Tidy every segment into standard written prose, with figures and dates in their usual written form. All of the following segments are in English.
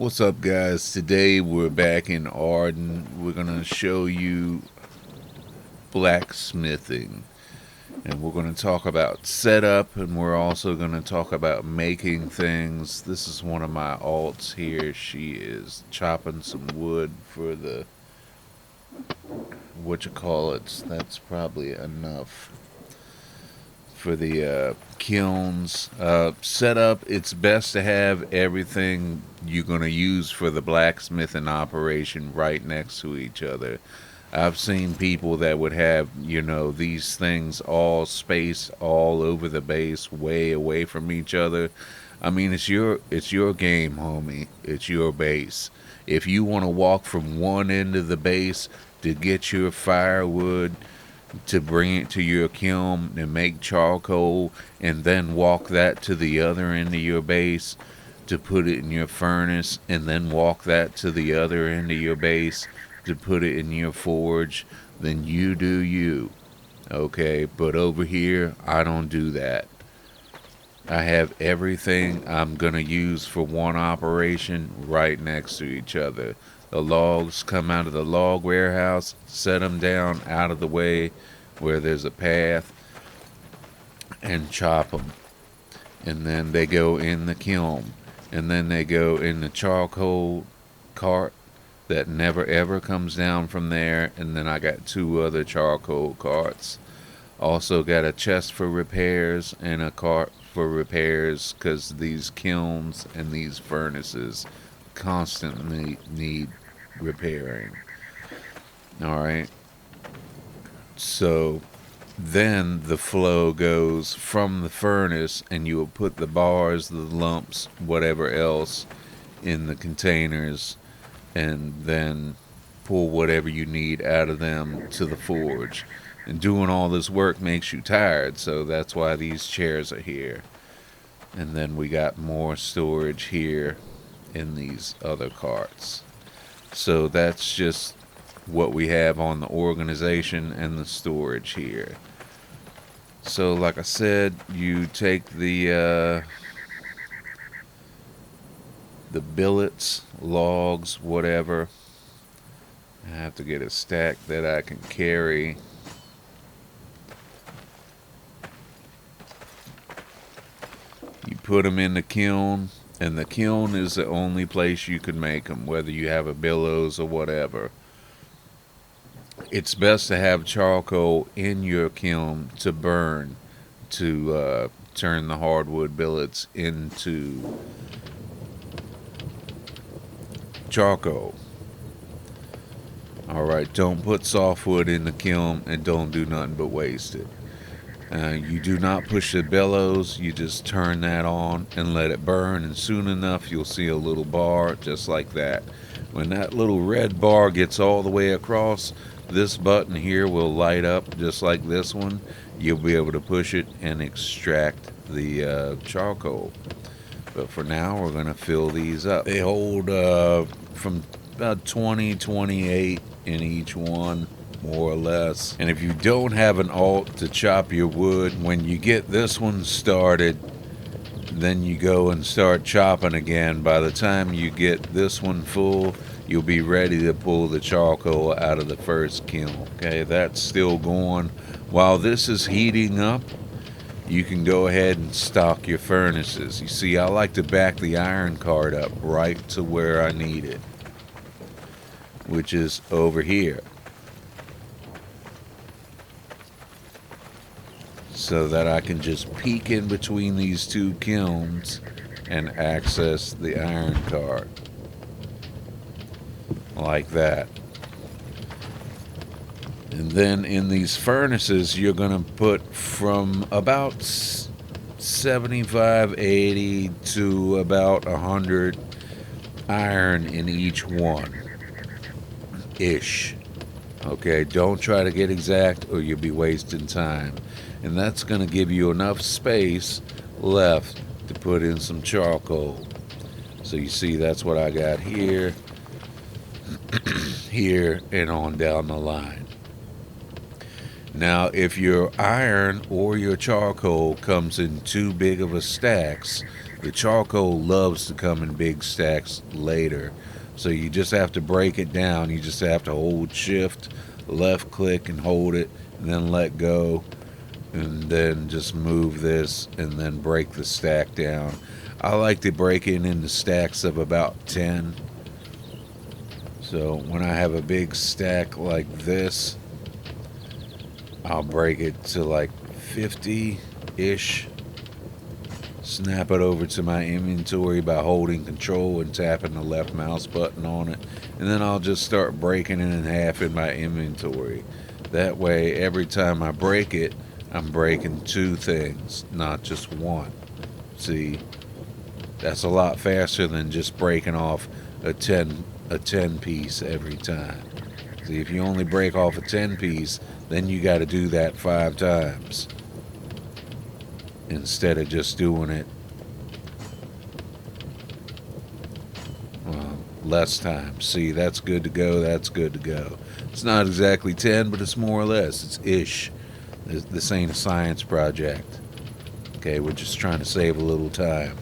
What's up, guys? Today we're back in Arden. We're gonna show you blacksmithing, and we're gonna talk about setup, and we're also gonna talk about making things. This is one of my alts here. She is chopping some wood for the what you call it. That's probably enough for the kilns setup. It's best to have everything you're going to use for the blacksmithing operation right next to each other. I've seen people that would have, these things all spaced all over the base, way away from each other. I mean, it's your game, homie. It's your base. If you want to walk from one end of the base to get your firewood, to bring it to your kiln and make charcoal, and then walk that to the other end of your base to put it in your furnace, and then walk that to the other end of your base to put it in your forge, then you do you. Okay, but over here, I don't do that. I have everything I'm going to use for one operation right next to each other. The logs come out of the log warehouse, set them down out of the way where there's a path, and chop them. And then they go in the kiln. And then they go in the charcoal cart that never ever comes down from there. And then I got two other charcoal carts. Also got a chest for repairs and a cart for repairs, because these kilns and these furnaces constantly need repairing. Alright. So then the flow goes from the furnace, and you will put the bars, the lumps, whatever else in the containers, and then pull whatever you need out of them to the forge. And doing all this work makes you tired, so that's why these chairs are here. And then we got more storage here in these other carts. So that's just what we have on the organization and the storage here. So like I said, you take the billets, logs, whatever. I have to get a stack that I can carry. You put them in the kiln, and the kiln is the only place you can make them, whether you have a billows or whatever. It's best to have charcoal in your kiln to burn, to turn the hardwood billets into charcoal. Alright, don't put softwood in the kiln, and don't do nothing but waste it. You do not push the bellows, you just turn that on and let it burn, and soon enough you'll see a little bar just like that. When that little red bar gets all the way across, this button here will light up just like this one. You'll be able to push it and extract the charcoal. But for now, we're going to fill these up. They hold from about 28 in each one, more or less. And if you don't have an alt to chop your wood, when you get this one started, then you go and start chopping again. By the time you get this one full, you'll be ready to pull the charcoal out of the first kiln. Okay, that's still going. While this is heating up, you can go ahead and stock your furnaces. You see, I like to back the iron cart up right to where I need it, which is over here, so that I can just peek in between these two kilns and access the iron cart like that. And then in these furnaces, you're going to put from about 75, 80 to about 100 iron in each one ish. Okay, don't try to get exact or you'll be wasting time. And that's going to give you enough space left to put in some charcoal. So you see, that's what I got here, here, and on down the line. Now, if your iron or your charcoal comes in too big of a stacks, The charcoal loves to come in big stacks later. So you just have to break it down. You just have to hold shift, left click and hold it, and then let go. And then just move this and then break the stack down. I like to break it into stacks of about 10. So when I have a big stack like this, I'll break it to like 50-ish. Snap it over to my inventory by holding control and tapping the left mouse button on it. And then I'll just start breaking it in half in my inventory. That way, every time I break it, I'm breaking 2 things, not just 1. See, that's a lot faster than just breaking off a 10 piece every time. See, if you only break off a 10 piece, then you got to do that 5 times instead of just doing it less times. See, that's good to go. That's good to go. It's not exactly 10, but it's more or less. It's ish. This ain't a science project. Okay, we're just trying to save a little time.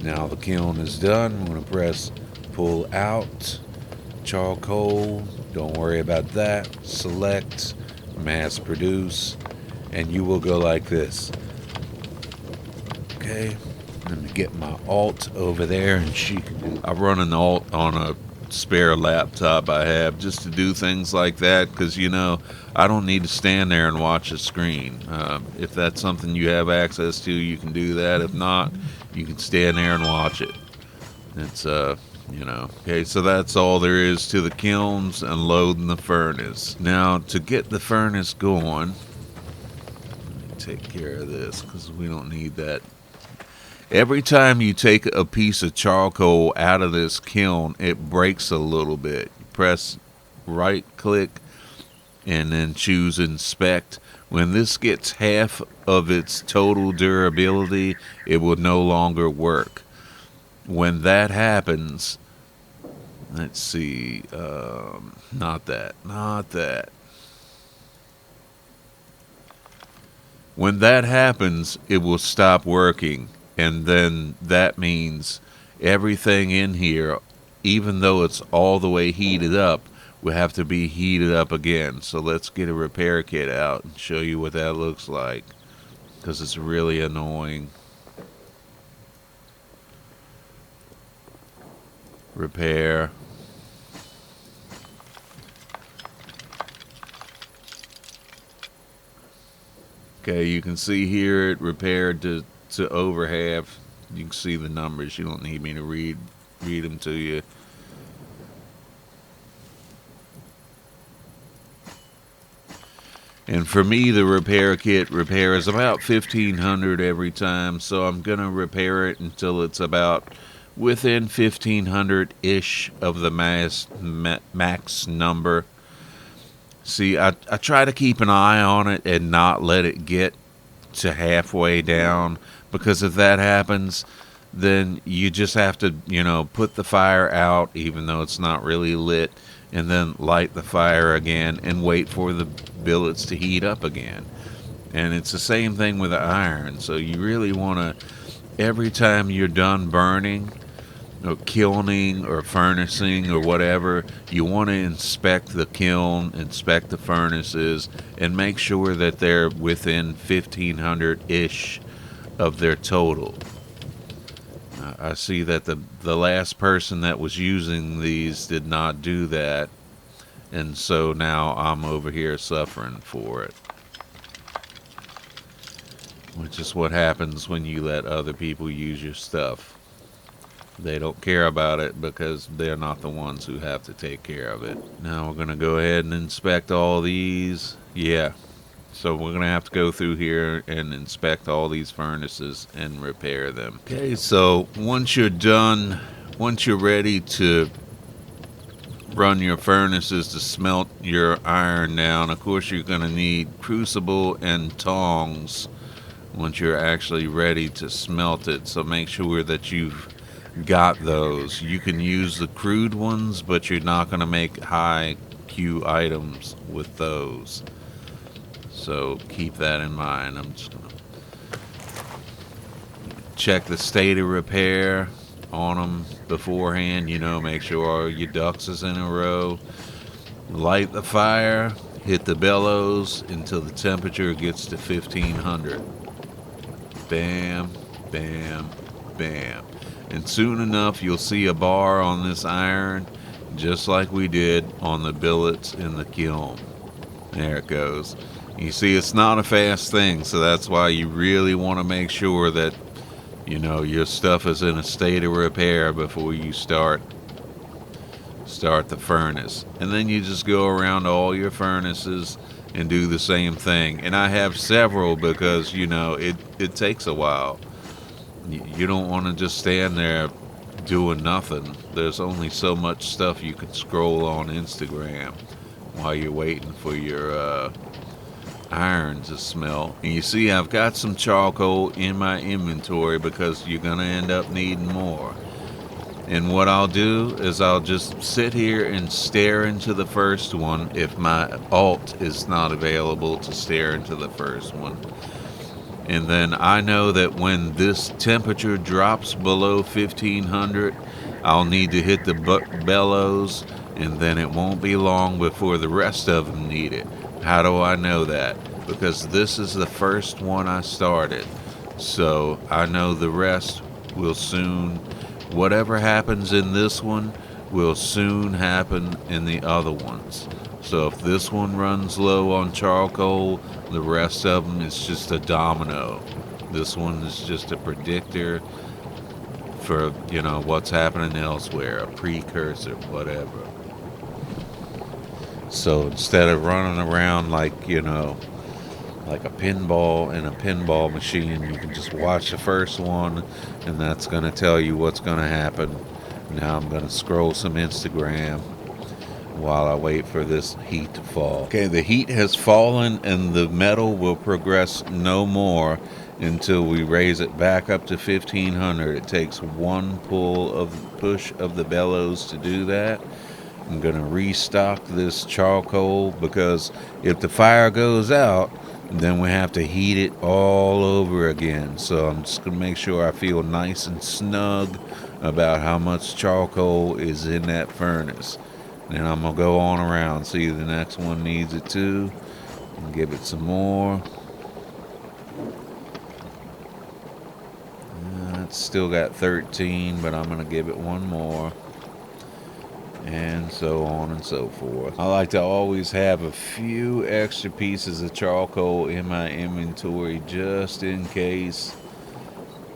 Now the kiln is done. I'm going to press pull out. Charcoal. Don't worry about that. Select. Mass produce. And you will go like this. Okay. Let me get my alt over there, and she can do. I run an alt on a spare laptop I have just to do things like that, because I don't need to stand there and watch a screen. If that's something you have access to, you can do that. If not, you can stand there and watch it. It's okay, so that's all there is to the kilns and loading the furnace. Now to get the furnace going, let me take care of this because we don't need that. Every time you take a piece of charcoal out of this kiln, it breaks a little bit. You press right click and then choose inspect. When this gets half of its total durability, it will no longer work. When that happens, let's see, not that. When that happens, it will stop working. And then that means everything in here, even though it's all the way heated up, will have to be heated up again. So let's get a repair kit out and show you what that looks like, because it's really annoying. Repair. Okay, you can see here it repaired to over half. You can see the numbers. You don't need me to read them to you. And for me, the repair kit repairs about 1,500 every time, so I'm gonna repair it until it's about within 1,500-ish of the max number. See, I try to keep an eye on it and not let it get to halfway down, because if that happens, then you just have to, put the fire out even though it's not really lit, and then light the fire again and wait for the billets to heat up again. And it's the same thing with the iron. So you really want to, every time you're done burning or kilning or furnacing or whatever, you want to inspect the kiln, inspect the furnaces, and make sure that they're within 1,500-ish of their total. I see that the last person that was using these did not do that, and so now I'm over here suffering for it. Which is what happens when you let other people use your stuff. They don't care about it because they're not the ones who have to take care of it. Now we're going to go ahead and inspect all these. Yeah. So we're going to have to go through here and inspect all these furnaces and repair them. Okay, so once you're done, once you're ready to run your furnaces to smelt your iron down, of course you're going to need crucible and tongs once you're actually ready to smelt it. So make sure that you've got those. You can use the crude ones, but you're not going to make high Q items with those. So keep that in mind. I'm just going to check the state of repair on them beforehand. You know, make sure all your ducts is in a row. Light the fire, hit the bellows until the temperature gets to 1500. Bam, bam, bam. And soon enough, you'll see a bar on this iron, just like we did on the billets in the kiln. There it goes. You see, it's not a fast thing, so that's why you really want to make sure that, you know, your stuff is in a state of repair before you start the furnace. And then you just go around all your furnaces and do the same thing. And I have several because, you know, it takes a while. You don't want to just stand there doing nothing. There's only so much stuff you can scroll on Instagram while you're waiting for your iron to smelt. And you see, I've got some charcoal in my inventory because you're going to end up needing more. And what I'll do is I'll just sit here and stare into the first one if my alt is not available to stare into the first one. And then I know that when this temperature drops below 1500, I'll need to hit the bellows, and then it won't be long before the rest of them need it. How do I know that? Because this is the first one I started. So I know the rest will soon, whatever happens in this one will soon happen in the other ones. So if this one runs low on charcoal, the rest of them is just a domino. This one is just a predictor for, you know, what's happening elsewhere, a precursor, whatever. So instead of running around like, you know, like a pinball in a pinball machine, you can just watch the first one, and that's going to tell you what's going to happen. Now I'm going to scroll some Instagram while I wait for this heat to fall. Okay, the heat has fallen and the metal will progress no more until we raise it back up to 1500. It takes one push of the bellows to do that. I'm going to restock this charcoal because if the fire goes out, then we have to heat it all over again. So I'm just going to make sure I feel nice and snug about how much charcoal is in that furnace. Then I'm going to go on around, see if the next one needs it too, and give it some more. It's still got 13, but I'm going to give it one more. And so on and so forth. I like to always have a few extra pieces of charcoal in my inventory just in case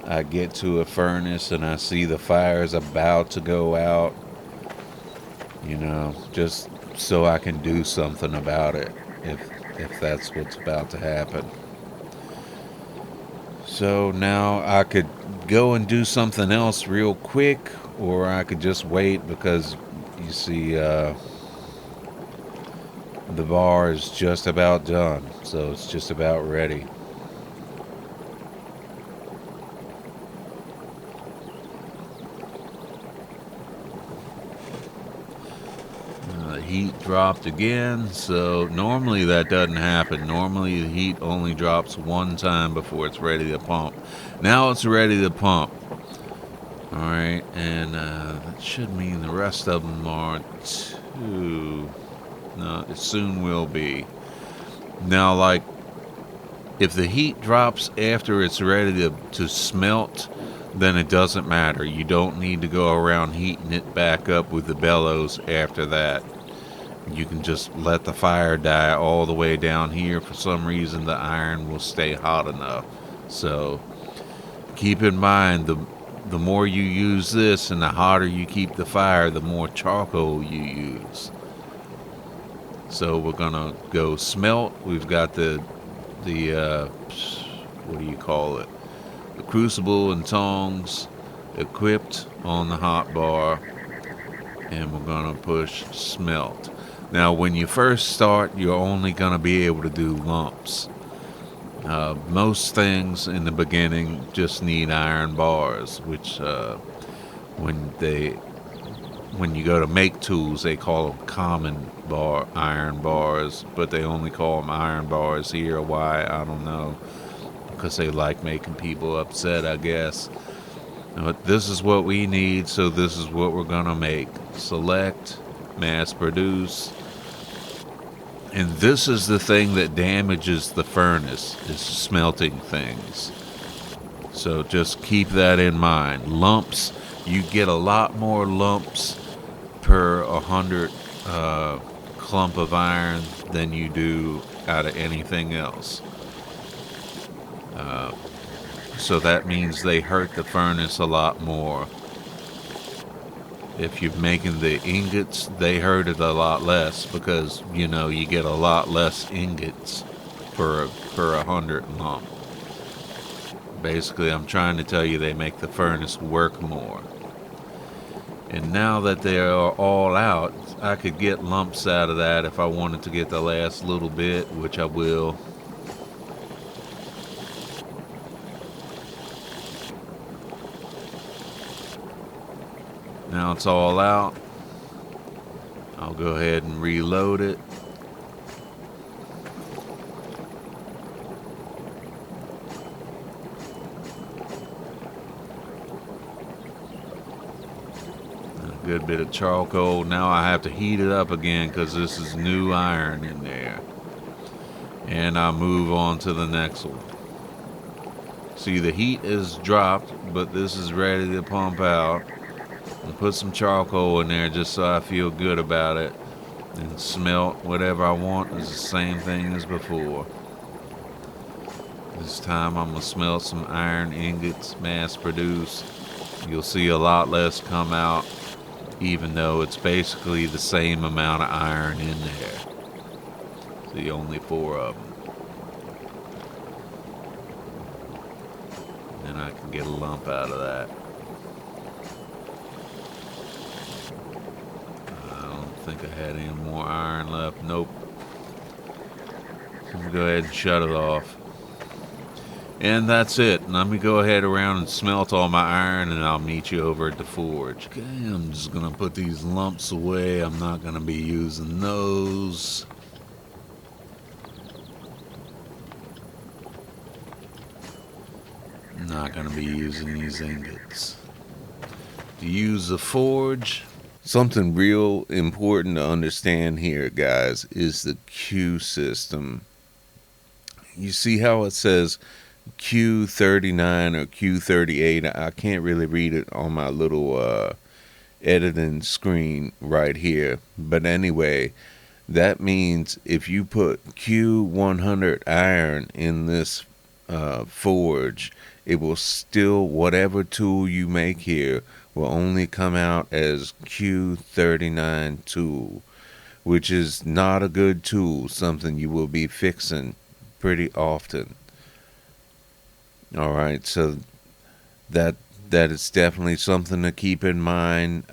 I get to a furnace and I see the fire is about to go out. You know, just so I can do something about it if that's what's about to happen. So now I could go and do something else real quick, or I could just wait because you see the bar is just about done, so it's just about ready. Heat dropped again, so normally that doesn't happen. Normally the heat only drops one time before it's ready to pump. Now it's ready to pump. Alright, and that should mean the rest of them are too. No, it soon will be. Now, like, if the heat drops after it's ready to smelt, then it doesn't matter. You don't need to go around heating it back up with the bellows after that. You can just let the fire die all the way down here. For some reason, the iron will stay hot enough. So keep in mind, the more you use this and the hotter you keep the fire, the more charcoal you use. So we're gonna go smelt. We've got the what do you call it? The crucible and tongs equipped on the hot bar, and we're gonna push smelt. Now, when you first start, you're only gonna be able to do lumps. Most things in the beginning just need iron bars, which when you go to make tools, they call them common iron bars, but they only call them iron bars here. Why? I don't know. because they like making people upset, I guess. But this is what we need, so this is what we're gonna make. Select, mass produce, and this is the thing that damages the furnace, is smelting things. So just keep that in mind. Lumps, you get a lot more lumps per 100 clump of iron than you do out of anything else. So that means they hurt the furnace a lot more. If you're making the ingots, they hurt it a lot less because, you know, you get a lot less ingots per 100 lump. Basically, I'm trying to tell you they make the furnace work more. And now that they are all out, I could get lumps out of that if I wanted to get the last little bit, which I will. Now it's all out. I'll go ahead and reload it. A good bit of charcoal. Now I have to heat it up again because this is new iron in there. And I'll move on to the next one. See, the heat is dropped, but this is ready to pump out. And put some charcoal in there just so I feel good about it. And smelt whatever I want is the same thing as before. This time I'm going to smelt some iron ingots, mass produce. You'll see a lot less come out, even though it's basically the same amount of iron in there. See, only 4 of them. Then I can get a lump out of that. I don't think I had any more iron left. Nope. So go ahead and shut it off. And that's it. Let me go ahead around and smelt all my iron, and I'll meet you over at the forge. Okay, I'm just going to put these lumps away. I'm not going to be using those. Not going to be using these ingots. To use the forge, something real important to understand here, guys, is the Q system. You see how it says Q39 or Q38? I can't really read it on my little editing screen right here. But anyway, that means if you put Q100 iron in this forge, it will still, whatever tool you make here, will only come out as Q39 tool, which is not a good tool, something you will be fixing pretty often. Alright, so that is definitely something to keep in mind.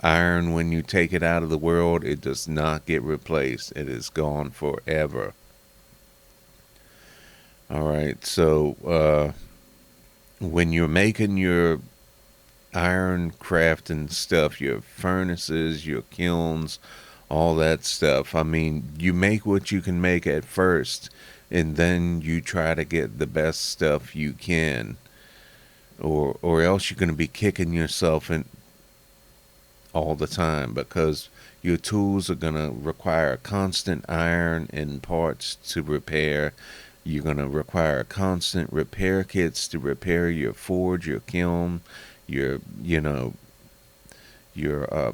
Iron, when you take it out of the world, it does not get replaced. It is gone forever. Alright, so when you're making your iron crafting stuff, your furnaces, your kilns, all that stuff, I mean, you make what you can make at first, and then you try to get the best stuff you can, or else you're going to be kicking yourself in all the time, because your tools are going to require constant iron and parts to repair. You're going to require constant repair kits to repair your forge, your kiln, your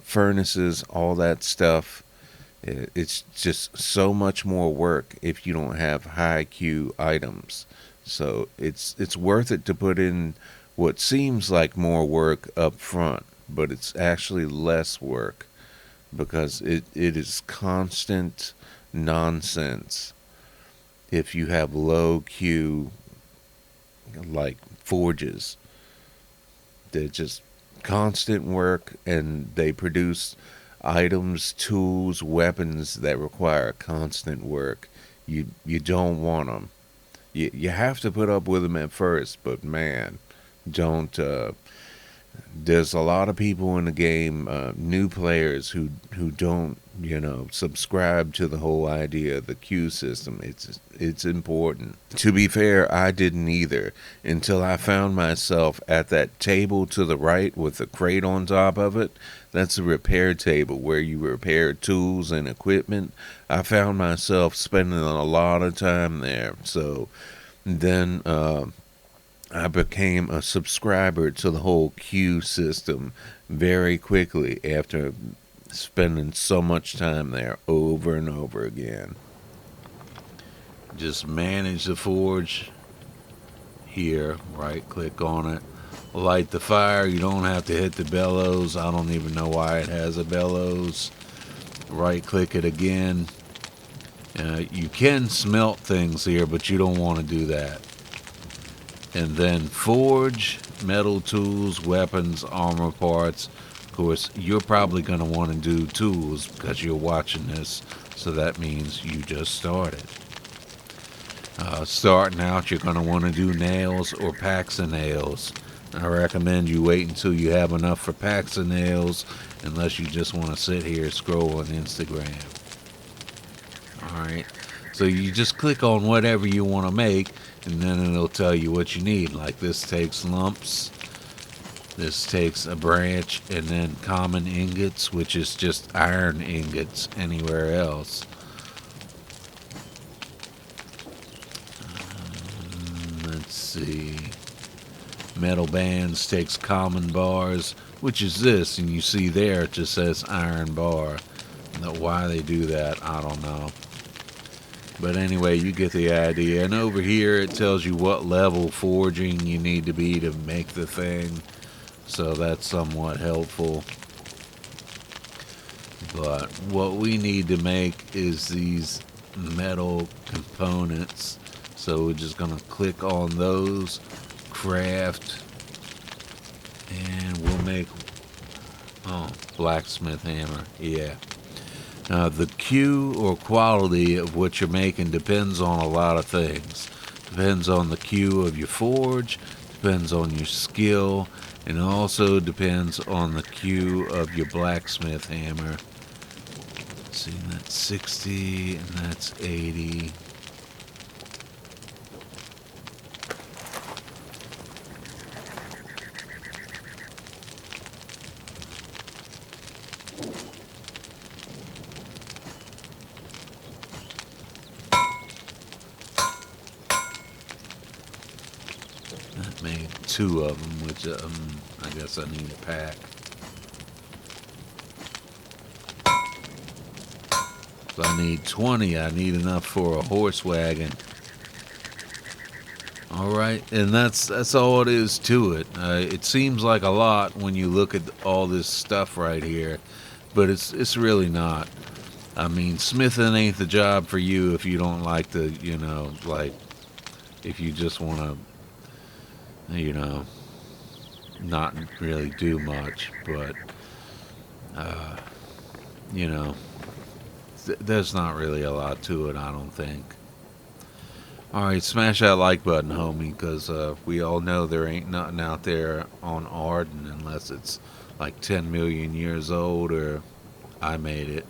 furnaces, all that stuff. It's just so much more work if you don't have high Q items. So it's worth it to put in what seems like more work up front, but it's actually less work because it is constant nonsense if you have low Q like forges. They're just constant work, and they produce items, tools, weapons that require constant work. You don't want them. You have to put up with them at first, but man, don't. There's a lot of people in the game, new players who don't subscribe to the whole idea of the queue system. It's important. To be fair, I didn't either until I found myself at that table to the right with the crate on top of it. That's a repair table where you repair tools and equipment. I found myself spending a lot of time there. So then I became a subscriber to the whole queue system very quickly after spending so much time there over and over again. Just manage the forge here, right click on it, light the fire. You don't have to hit the bellows. I don't even know why it has a bellows. Right click it again. You can smelt things here, but you don't want to do that. And then forge, metal tools, weapons, armor parts. Of course, you're probably going to want to do tools because you're watching this, so that means you just started. Starting out, you're going to want to do nails or packs of nails. I recommend you wait until you have enough for packs of nails, unless you just want to sit here and scroll on Instagram. Alright, so you just click on whatever you want to make, and then it'll tell you what you need. Like this takes lumps, this takes a branch, and then common ingots, which is just iron ingots anywhere else. Let's see. Metal bands takes common bars, which is this, and you see there it just says iron bar. Now, why they do that, I don't know. But anyway, you get the idea. And over here it tells you what level forging you need to be to make the thing. So that's somewhat helpful. But what we need to make is these metal components. So we're just going to click on those, craft, and we'll make, blacksmith hammer, yeah. The Q or quality of what you're making depends on a lot of things. Depends on the Q of your forge, depends on your skill, and also depends on the Q of your blacksmith hammer. Let's see, that's 60 and that's 80. That made 2 of them, which I guess I need a pack. So I need 20. I need enough for a horse wagon. Alright, and that's all it is to it. It seems like a lot when you look at all this stuff right here, but it's really not. I mean, smithing ain't the job for you if you don't like to, like, if you just want to, not really do much, but, there's not really a lot to it, I don't think. Alright, smash that like button, homie, because we all know there ain't nothing out there on Arden unless it's like 10 million years old or I made it.